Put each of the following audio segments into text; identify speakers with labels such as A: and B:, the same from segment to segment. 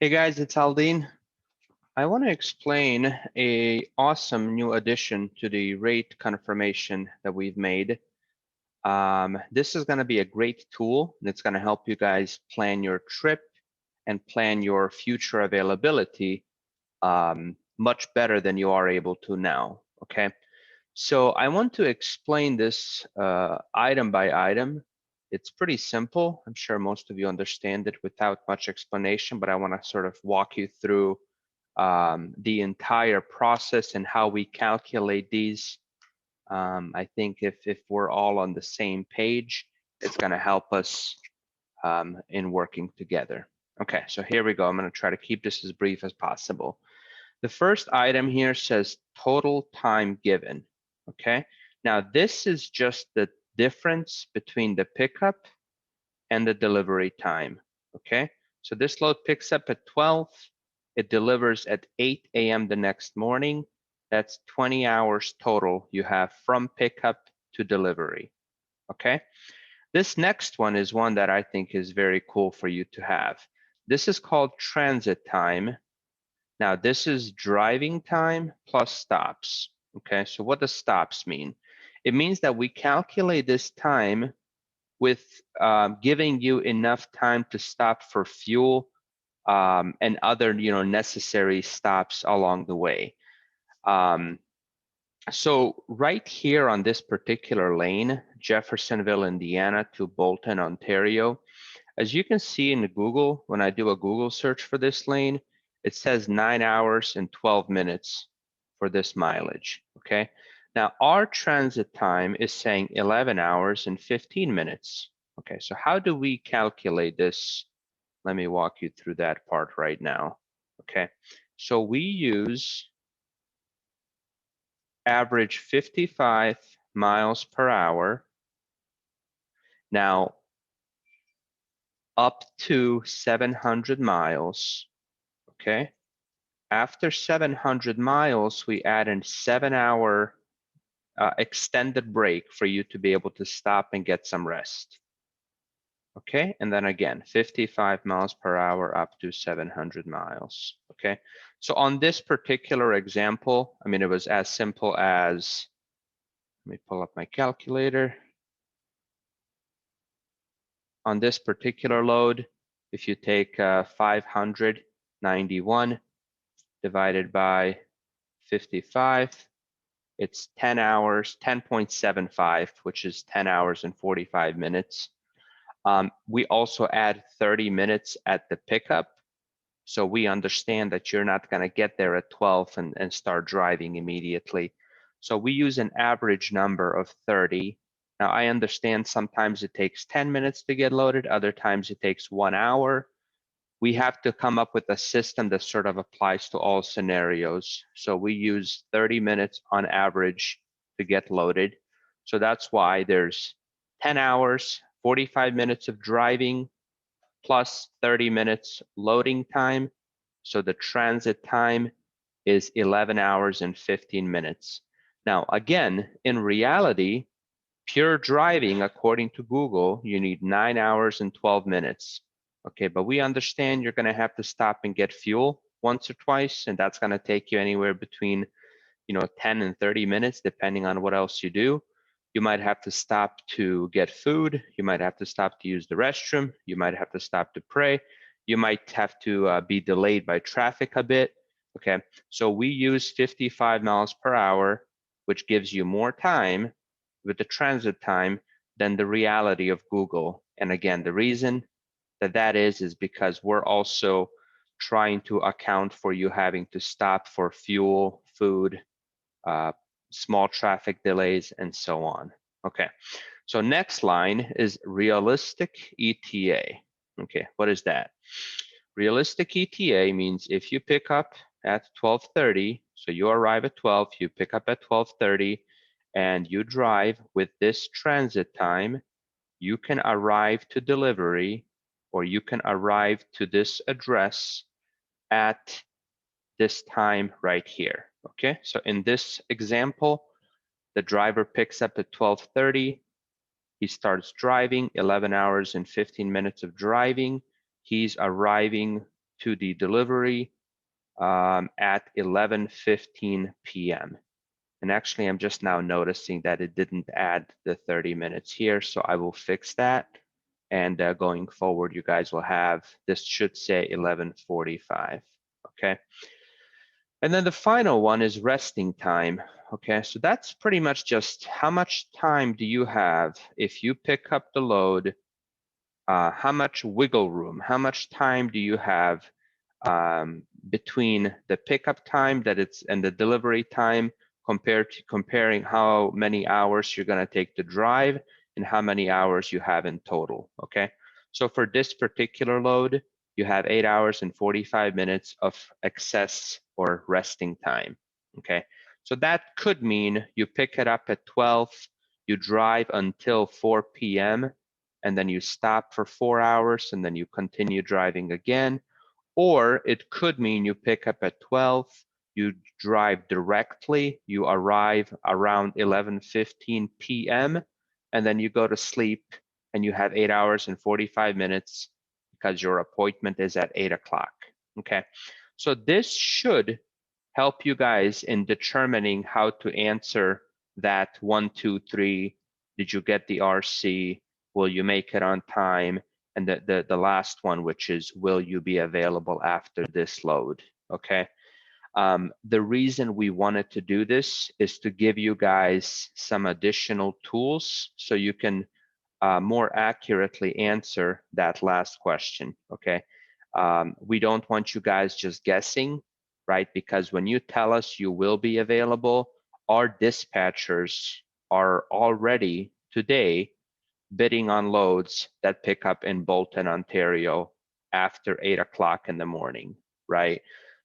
A: Hey guys, it's Aldine. I want to explain a awesome new addition to the rate confirmation that we've made. This is going to be a great tool, and it's going to help you guys plan your trip and plan your future availability much better than you are able to now. Okay, so I want to explain this item by item. It's pretty simple. I'm sure most of you understand it without much explanation, but I want to sort of walk you through the entire process and how we calculate these. I think if we're all on the same page, it's going to help us in working together. Okay, so here we go. I'm going to try to keep this as brief as possible. The first item here says total time given. Okay, now this is just the difference between the pickup and the delivery time. Okay, so this load picks up at 12. It delivers at 8 a.m. the next morning. That's 20 hours total you have from pickup to delivery. Okay, this next one is one that I think is very cool for you to have. This is called transit time. Now, this is driving time plus stops. Okay, so what does stops mean? It means that we calculate this time with giving you enough time to stop for fuel and other necessary stops along the way. So right here on this particular lane, Jeffersonville, Indiana to Bolton, Ontario, as you can see in the Google, when I do a Google search for this lane, it says 9 hours and 12 minutes for this mileage, okay? Now our transit time is saying 11 hours and 15 minutes. Okay, so how do we calculate this? Let me walk you through that part right now, okay? So we use average 55 miles per hour. Now, up to 700 miles, okay? After 700 miles, we add a 7-hour extended break for you to be able to stop and get some rest. Okay, and then again, 55 miles per hour up to 700 miles. Okay, so on this particular example, I mean, it was as simple as, let me pull up my calculator. On this particular load, if you take 591 divided by 55, it's 10 hours, 10.75, which is 10 hours and 45 minutes. We also add 30 minutes at the pickup. So we understand that you're not going to get there at 12 and start driving immediately. So we use an average number of 30. Now I understand sometimes it takes 10 minutes to get loaded, other times it takes 1 hour. We have to come up with a system that sort of applies to all scenarios. So we use 30 minutes on average to get loaded. So that's why there's 10 hours, 45 minutes of driving, plus 30 minutes loading time. So the transit time is 11 hours and 15 minutes. Now, again, in reality, pure driving, according to Google, you need 9 hours and 12 minutes. Okay, but we understand you're gonna have to stop and get fuel once or twice, and that's gonna take you anywhere between 10 and 30 minutes, depending on what else you do. You might have to stop to get food. You might have to stop to use the restroom. You might have to stop to pray. You might have to be delayed by traffic a bit. Okay, so we use 55 miles per hour, which gives you more time with the transit time than the reality of Google. And again, the reason that is because we're also trying to account for you having to stop for fuel, food, small traffic delays, and so on. Okay, so next line is realistic ETA. Okay, what is that? Realistic ETA means if you pick up at 12:30, so you arrive at 12, you pick up at 12:30, and you drive with this transit time, you can arrive to delivery, or you can arrive to this address at this time right here. Okay, so in this example, the driver picks up at 12:30. He starts driving, 11 hours and 15 minutes of driving. He's arriving to the delivery at 11:15 p.m. And actually, I'm just now noticing that it didn't add the 30 minutes here, so I will fix that. And going forward, you guys will have, this should say 11:45, okay? And then the final one is resting time, okay? So that's pretty much just how much time do you have if you pick up the load, how much wiggle room, how much time do you have between the pickup time that it's and the delivery time comparing how many hours you're going to take to drive and how many hours you have in total, okay? So for this particular load, you have 8 hours and 45 minutes of excess or resting time, okay? So that could mean you pick it up at 12, you drive until 4 p.m., and then you stop for 4 hours, and then you continue driving again. Or it could mean you pick up at 12, you drive directly, you arrive around 11:15 p.m., and then you go to sleep and you have 8 hours and 45 minutes because your appointment is at 8 o'clock, okay? So this should help you guys in determining how to answer that 1, 2, 3, did you get the RC, will you make it on time, and the last one, which is, will you be available after this load, okay? The reason we wanted to do this is to give you guys some additional tools so you can more accurately answer that last question, okay? We don't want you guys just guessing, right? Because when you tell us you will be available, our dispatchers are already today bidding on loads that pick up in Bolton, Ontario after 8 o'clock in the morning, right?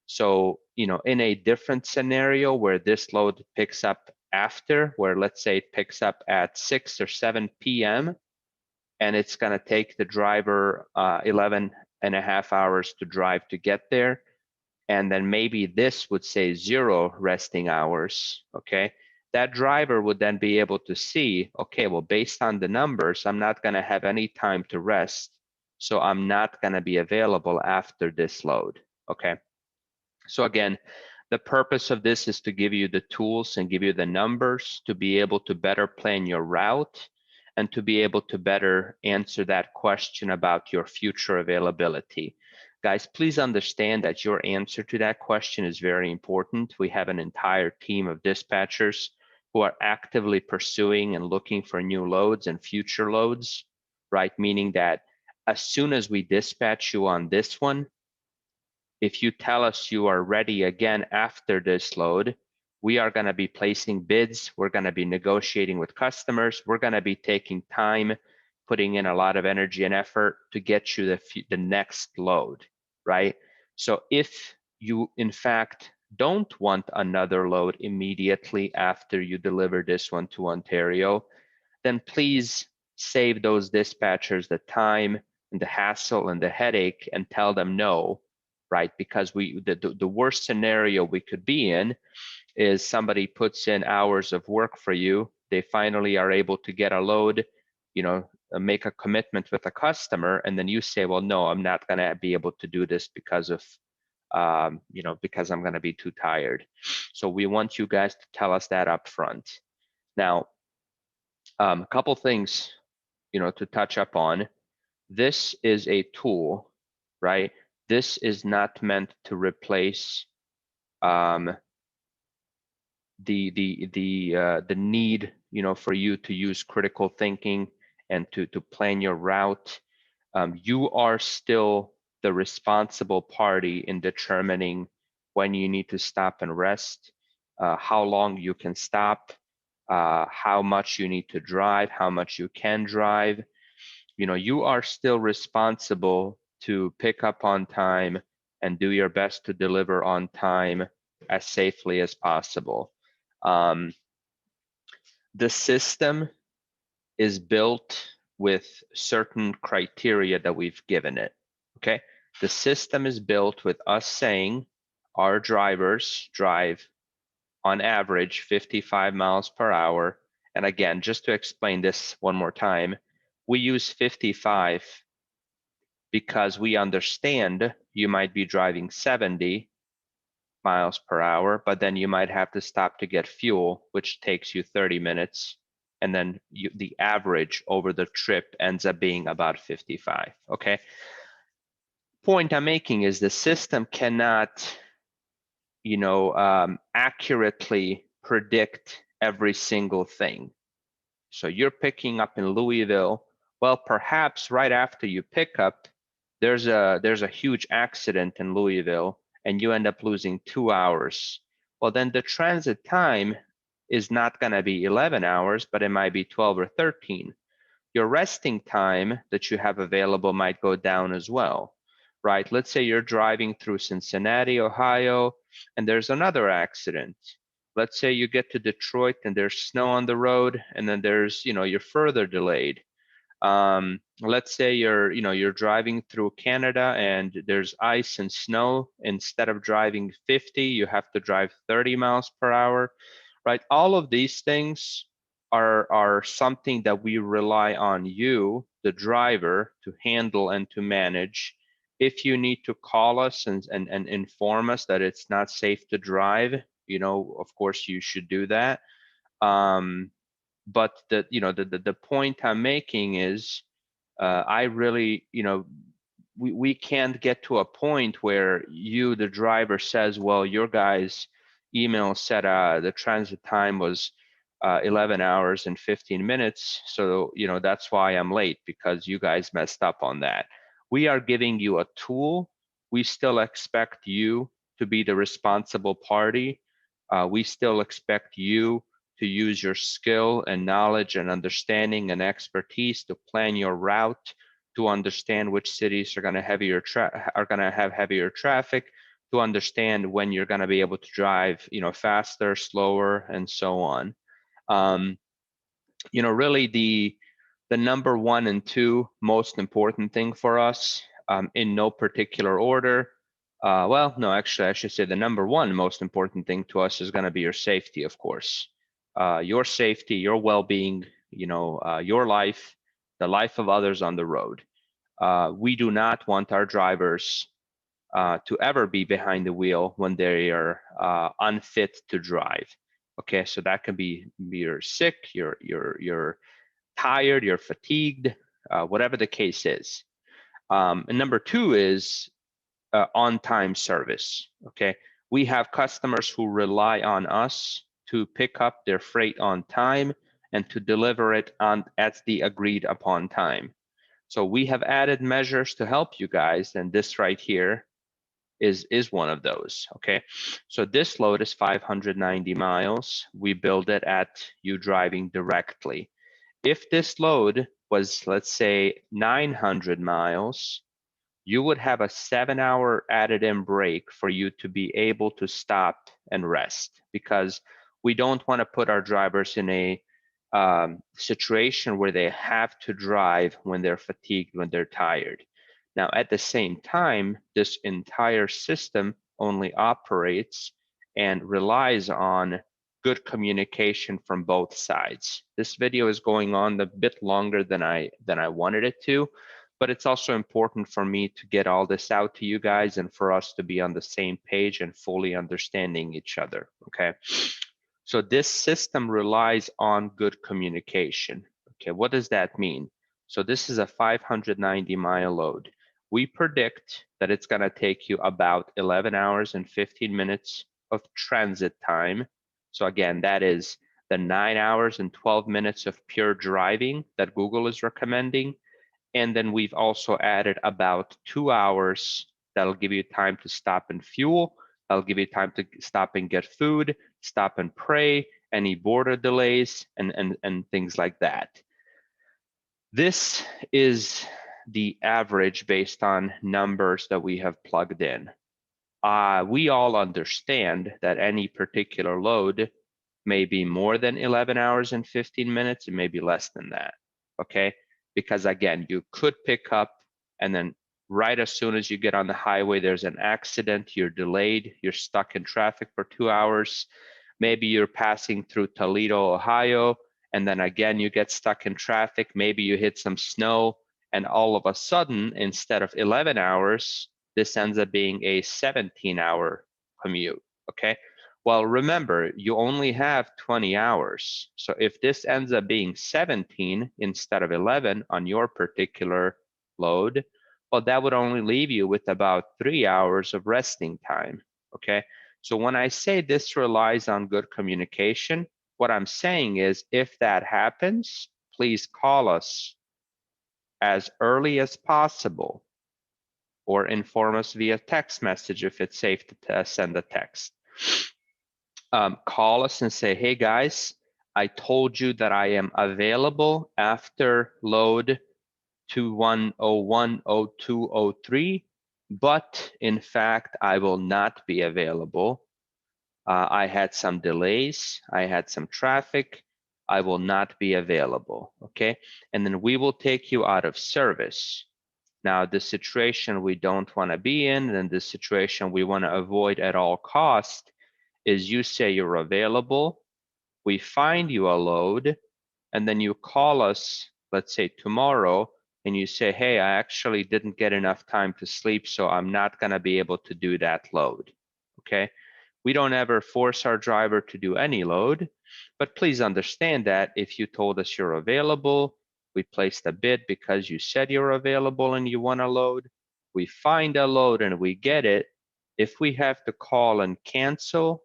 A: So, you know, in a different scenario where this load picks up after, where let's say it picks up at 6 or 7 p.m., and it's going to take the driver 11 and a half hours to drive to get there. And then maybe this would say 0 resting hours, okay? That driver would then be able to see, okay, well, based on the numbers, I'm not going to have any time to rest, so I'm not going to be available after this load, okay? So again, the purpose of this is to give you the tools and give you the numbers to be able to better plan your route and to be able to better answer that question about your future availability. Guys, please understand that your answer to that question is very important. We have an entire team of dispatchers who are actively pursuing and looking for new loads and future loads, right? Meaning that as soon as we dispatch you on this one, if you tell us you are ready again after this load, we are going to be placing bids. We're going to be negotiating with customers. We're going to be taking time, putting in a lot of energy and effort to get you the next load, right? So if you, in fact, don't want another load immediately after you deliver this one to Ontario, then please save those dispatchers the time and the hassle and the headache and tell them no, right? Because the worst scenario we could be in is somebody puts in hours of work for you, they finally are able to get a load, you know, make a commitment with a customer, and then you say, well, no, I'm not gonna be able to do this because of, you know, because I'm gonna be too tired. So we want you guys to tell us that up front. Now, a couple things, you know, to touch up on. This is a tool, right? This is not meant to replace the need, you know, for you to use critical thinking and to plan your route. You are still the responsible party in determining when you need to stop and rest, how long you can stop, how much you need to drive, how much you can drive. You know, you are still responsible to pick up on time and do your best to deliver on time as safely as possible. The system is built with certain criteria that we've given it, okay? The system is built with us saying our drivers drive on average 55 miles per hour. And again, just to explain this one more time, we use 55 because we understand you might be driving 70 miles per hour, but then you might have to stop to get fuel, which takes you 30 minutes. And then the average over the trip ends up being about 55, okay? Point I'm making is the system cannot, accurately predict every single thing. So you're picking up in Louisville. Well, perhaps right after you pick up, there's a huge accident in Louisville, and you end up losing 2 hours. Well, then the transit time is not going to be 11 hours, but it might be 12 or 13. Your resting time that you have available might go down as well, right? Let's say you're driving through Cincinnati, Ohio, and there's another accident. Let's say you get to Detroit and there's snow on the road, and then you're further delayed. Let's say you're driving through Canada and there's ice and snow. Instead of driving 50, you have to drive 30 miles per hour, right? All of these things are something that we rely on you, the driver, to handle and to manage. If you need to call us and inform us that it's not safe to drive, of course you should do that. But the point I'm making is, I really, we can't get to a point where you, the driver, says, well, your guy's email said the transit time was 11 hours and 15 minutes. So, that's why I'm late, because you guys messed up on that. We are giving you a tool. We still expect you to be the responsible party. We still expect you to use your skill and knowledge and understanding and expertise to plan your route, to understand which cities are going to have heavier traffic, to understand when you're going to be able to drive, faster, slower, and so on. Really the number 1 and 2 most important thing for us, in no particular order. Well, no, actually, I should say the number 1 most important thing to us is going to be your safety, of course. Your safety, your well-being, your life, the life of others on the road. We do not want our drivers to ever be behind the wheel when they are unfit to drive. Okay, so that can be you're sick, you're tired, you're fatigued, whatever the case is. And number 2 is on-time service. Okay, we have customers who rely on us to pick up their freight on time and to deliver it at the agreed upon time. So we have added measures to help you guys, and this right here is one of those. Okay, so this load is 590 miles. We build it at you driving directly. If this load was, let's say, 900 miles, you would have a 7-hour added-in break for you to be able to stop and rest, because we don't want to put our drivers in a situation where they have to drive when they're fatigued, when they're tired. Now, at the same time, this entire system only operates and relies on good communication from both sides. This video is going on a bit longer than I wanted it to, but it's also important for me to get all this out to you guys and for us to be on the same page and fully understanding each other, okay? So this system relies on good communication. Okay, what does that mean? So this is a 590-mile load. We predict that it's going to take you about 11 hours and 15 minutes of transit time. So again, that is the 9 hours and 12 minutes of pure driving that Google is recommending. And then we've also added about 2 hours that'll give you time to stop and fuel. That'll give you time to stop and get food, stop and pray, any border delays, and things like that. This is the average based on numbers that we have plugged in. We all understand that any particular load may be more than 11 hours and 15 minutes. It may be less than that, okay? Because again, you could pick up and then right as soon as you get on the highway, there's an accident, you're delayed, you're stuck in traffic for 2 hours. Maybe you're passing through Toledo, Ohio, and then again, you get stuck in traffic. Maybe you hit some snow and all of a sudden, instead of 11 hours, this ends up being a 17-hour commute, okay? Well, remember, you only have 20 hours. So if this ends up being 17 instead of 11 on your particular load, well, that would only leave you with about 3 hours of resting time, okay? So when I say this relies on good communication, what I'm saying is if that happens, please call us as early as possible or inform us via text message if it's safe to send a text. Call us and say, hey guys, I told you that I am available after load 21010203, but in fact, I will not be available. I had some delays, I had some traffic, I will not be available, okay? And then we will take you out of service. Now, the situation we don't want to be in, and the situation we want to avoid at all costs, is you say you're available, we find you a load, and then you call us, let's say tomorrow, and you say, hey, I actually didn't get enough time to sleep, so I'm not going to be able to do that load, okay? We don't ever force our driver to do any load, but please understand that if you told us you're available, we placed a bid because you said you're available and you want a load, we find a load and we get it. If we have to call and cancel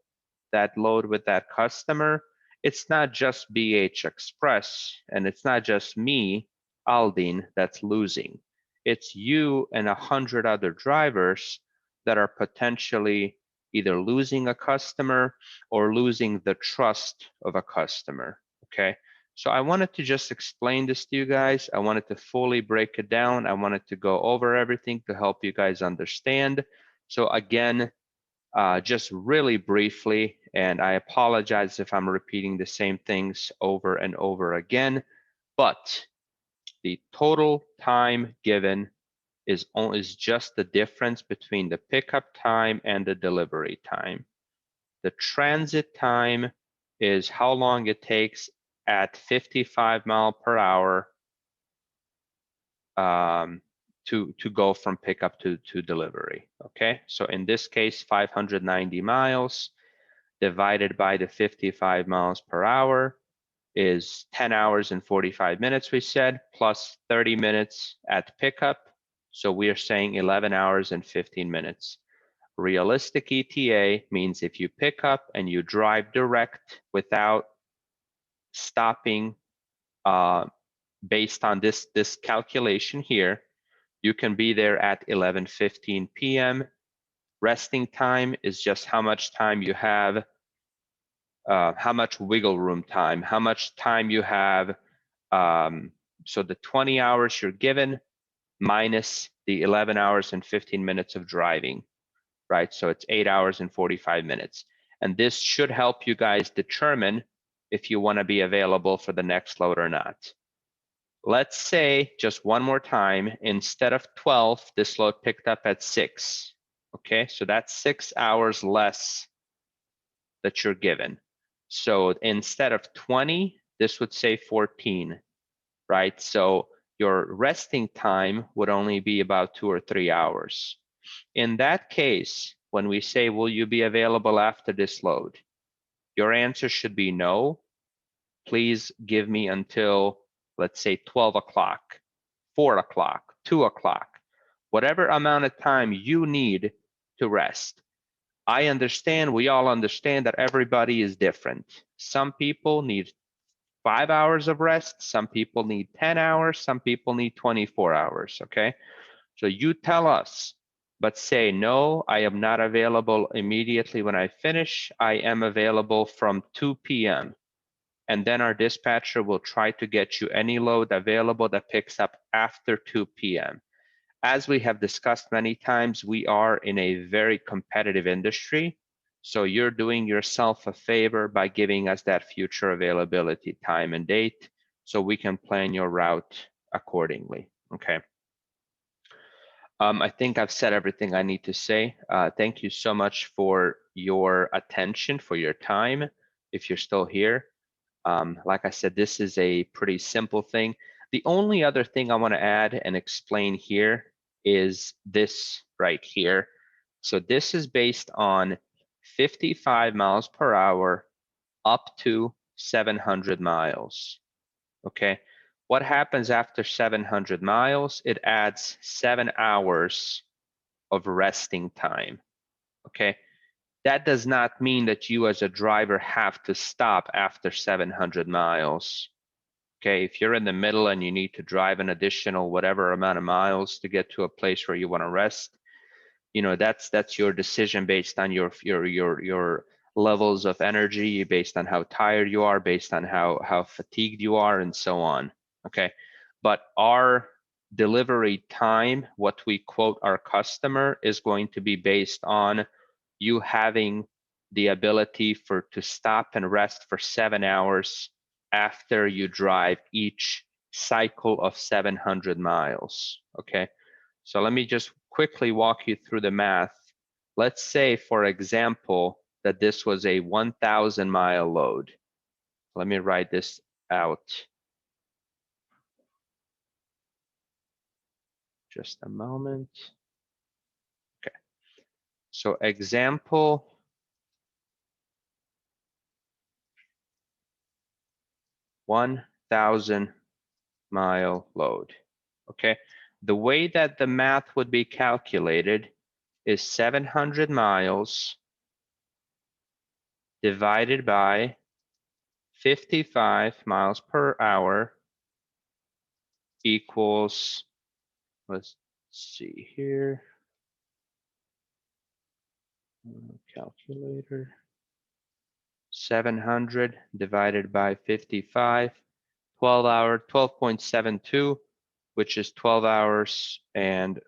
A: that load with that customer, it's not just BH Express and it's not just me, Aldine, that's losing. It's you and 100 other drivers that are potentially either losing a customer or losing the trust of a customer, okay? So I wanted to just explain this to you guys. I wanted to fully break it down. I wanted to go over everything to help you guys understand. So again, just really briefly, and I apologize if I'm repeating the same things over and over again, but the total time given is just the difference between the pickup time and the delivery time. The transit time is how long it takes at 55 mile per hour to go from pickup to delivery, okay? So in this case, 590 miles divided by the 55 miles per hour is 10 hours and 45 minutes, we said, plus 30 minutes at pickup. So we are saying 11 hours and 15 minutes. Realistic ETA means if you pick up and you drive direct without stopping based on this calculation here, you can be there at 11:15 p.m. Resting time is just how much time you have, how much wiggle room time, how much time you have. So the 20 hours you're given minus the 11 hours and 15 minutes of driving, right? So it's 8 hours and 45 minutes. And this should help you guys determine if you want to be available for the next load or not. Let's say, just one more time, instead of 12, this load picked up at 6. Okay, so that's 6 hours less that you're given. So instead of 20, this would say 14, right? So your resting time would only be about 2 or 3 hours. In that case, when we say, will you be available after this load? Your answer should be no. Please give me until, let's say, 12 o'clock, 4 o'clock, 2 o'clock, whatever amount of time you need to rest. I understand, we all understand that everybody is different. Some people need 5 hours of rest, some people need 10 hours, some people need 24 hours, okay? So you tell us, but say, no, I am not available immediately when I finish. I am available from 2 p.m. And then our dispatcher will try to get you any load available that picks up after 2 p.m. As we have discussed many times, we are in a very competitive industry. So you're doing yourself a favor by giving us that future availability time and date so we can plan your route accordingly, okay? I think I've said everything I need to say. Thank you so much for your attention, for your time, if you're still here. Like I said, this is a pretty simple thing. The only other thing I want to add and explain here is this right here. So this is based on 55 miles per hour up to 700 miles. Okay. What happens after 700 miles? It adds 7 hours of resting time. Okay. That does not mean that you as a driver have to stop after 700 miles. Okay, if you're in the middle and you need to drive an additional whatever amount of miles to get to a place where you want to rest, you know, that's your decision based on your levels of energy, based on how tired you are, based on how fatigued you are, and so on. Okay, but our delivery time, what we quote our customer, is going to be based on you having the ability to stop and rest for 7 hours after you drive each cycle of 700 miles. Okay, so let me just quickly walk you through the math. Let's say, for example, that this was a 1,000 mile load. Let me write this out. Just a moment. Okay, so example 1,000 mile load. Okay, the way that the math would be calculated is 700 miles divided by 55 miles per hour equals, let's see here, calculator, 700 divided by 55, 12 hour, 12.72, which is 12 hours and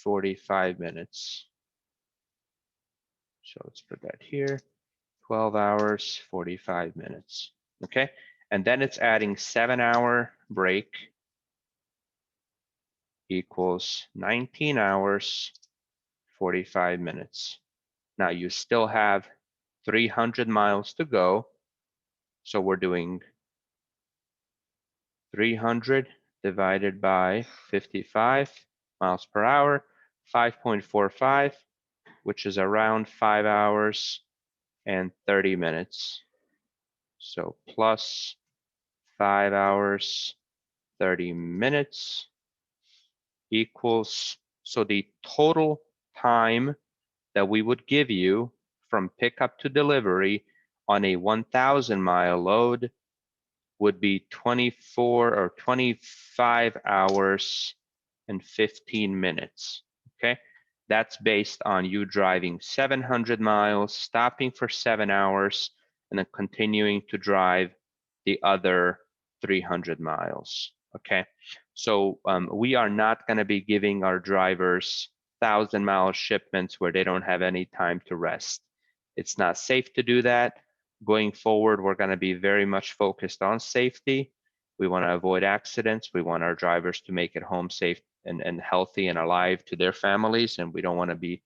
A: 45 minutes. So let's put that here, 12 hours, 45 minutes, okay? And then it's adding 7-hour break equals 19 hours, 45 minutes. Now you still have 300 miles to go. So we're doing 300 divided by 55 miles per hour, 5.45, which is around 5 hours and 30 minutes. So plus 5 hours, 30 minutes equals, so the total time that we would give you from pickup to delivery on a 1,000 mile load would be 24 or 25 hours and 15 minutes. Okay, that's based on you driving 700 miles, stopping for 7 hours, and then continuing to drive the other 300 miles. Okay, so we are not going to be giving our drivers 1,000-mile shipments where they don't have any time to rest. It's not safe to do that. Going forward, we're going to be very much focused on safety. We want to avoid accidents. We want our drivers to make it home safe and healthy and alive to their families, and we don't want to be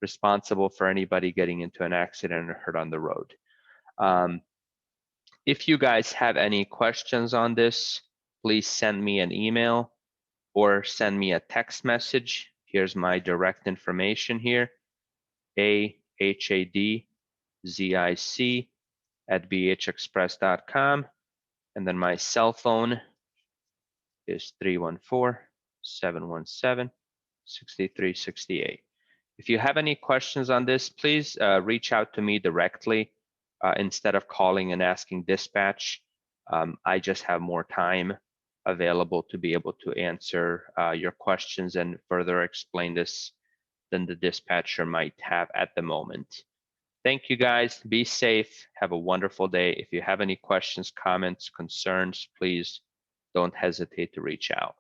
A: responsible for anybody getting into an accident or hurt on the road. If you guys have any questions on this, please send me an email or send me a text message. Here's my direct information here, ahadzIc@bhxpress.com. And then my cell phone is 314-717-6368. If you have any questions on this, please reach out to me directly instead of calling and asking dispatch. I just have more time available to be able to answer your questions and further explain this than the dispatcher might have at the moment. Thank you guys. Be safe. Have a wonderful day. If you have any questions, comments, concerns, please don't hesitate to reach out.